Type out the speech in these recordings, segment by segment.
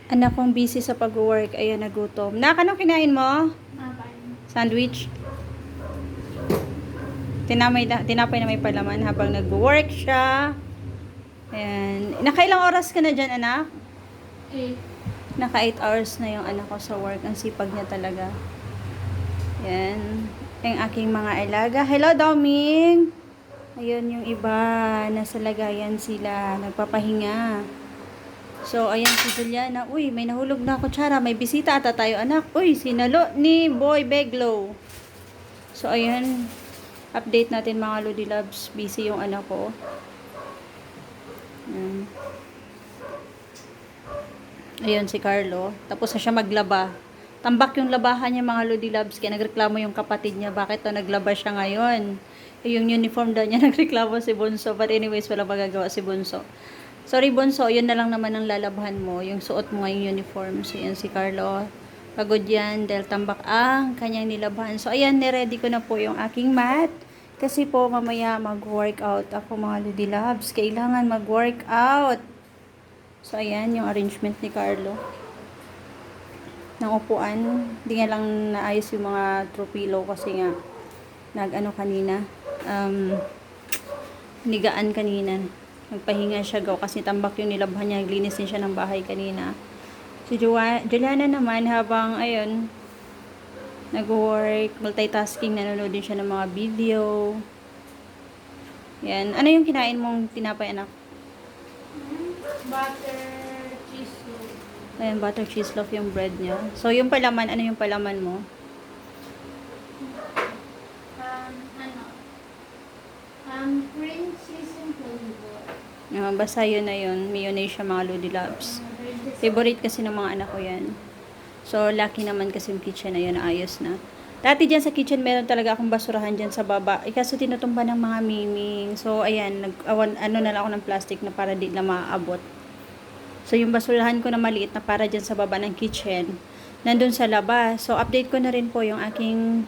Anak kong busy sa pag-work. Ayan, nagutom. Nak, anong kinain mo? Sandwich. Tinapay na may palaman habang nag-work siya. Ayan. Nakailang oras ka na dyan, anak? 8. Naka 8 hours na yung anak ko sa work. Ang sipag niya talaga. Ayan. Yung aking mga alaga. Hello, Doming! Ayun yung iba. Nasa lagayan sila. Nagpapahinga. So, ayan si Juliana. Uy, may nahulog na kutsara. May bisita ata tayo, anak. Uy, sinalo ni Boy Beglo. So, ayan. Update natin mga Lodi Loves. Busy yung anak ko. Ayan. Ayun si Carlo. Tapos na siya maglaba. Tambak yung labahan niya mga Lodi Loves. Kaya nagreklamo yung kapatid niya. Bakit to naglaba siya ngayon? Yung uniform daw niya nagreklamo si Bunso. But anyways, wala magagawa si Bunso. Sorry, Bunso, yun na lang naman ang lalabahan mo. Yung suot mo ngayong uniform. So, yan si Carlo. Pagod yan dahil tambak ang kanyang nilabahan. So, ayan, niready ko na po yung aking mat. Kasi po, mamaya mag-workout ako mga Lodi Loves. Kailangan mag-workout. So, ayan, yung arrangement ni Carlo. Ng upuan. Hindi nga lang naayos yung mga throw pillow kasi nga nag-ano kanina. Nigaan kanina. Nagpahinga siya gaw kasi tambak yung nilabhan niya. Naglinis din siya ng bahay kanina. Si Juliana naman habang ayun nag-work, multitasking, nanonood din siya ng mga video. Yan. Ano yung kinain mong tinapay, anak? Butter, cheese loaf. Ayan, butter cheese loaf yung bread niya. So, yung palaman, ano yung palaman mo? Cream cheese and flavor. Basta yun na yun. Mayonnaise siya mga Lodi Loves. Favorite kasi ng mga anak ko yan. So, lucky naman kasi yung kitchen na yun, ayos na. Dati dyan sa kitchen, meron talaga akong basurahan dyan sa baba. Kaso tinutumba ng mga miming. So, ayan, ano na lang ako ng plastic na para di na maaabot. So, yung basurahan ko na maliit na para dyan sa baba ng kitchen, nandun sa labas. So, update ko na rin po yung aking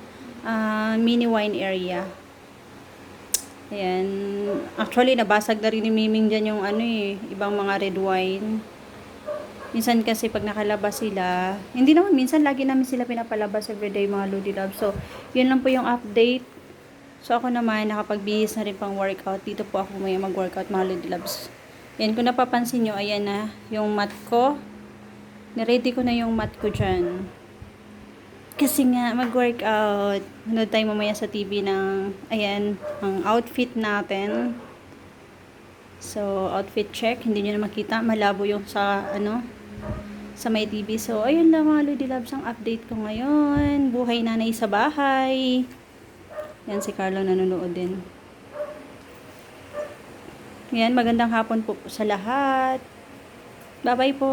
mini wine area. Ayan. Actually, nabasag na rin ni Miming dyan yung ibang mga red wine. Minsan kasi pag nakalabas sila, hindi naman minsan, lagi namin sila pinapalabas everyday mga Lodi Love. So, yun lang po yung update. So, ako naman, nakapagbihis na rin pang workout. Dito po ako may mag-workout mga Lodi Loves. Yan, kung napapansin nyo, ayan na, yung mat ko. Niready ko na yung mat ko dyan. Kasi nga, mag-workout. Manood tayo mamaya sa TV ng, ayan, ang outfit natin. So, outfit check. Hindi nyo na makita. Malabo yung sa may TV. So, ayun lang mga Lodi Loves ang update ko ngayon. Buhay nanay sa bahay. Yan, si Carlo nanonood din. Yan, magandang hapon po sa lahat. Bye-bye po.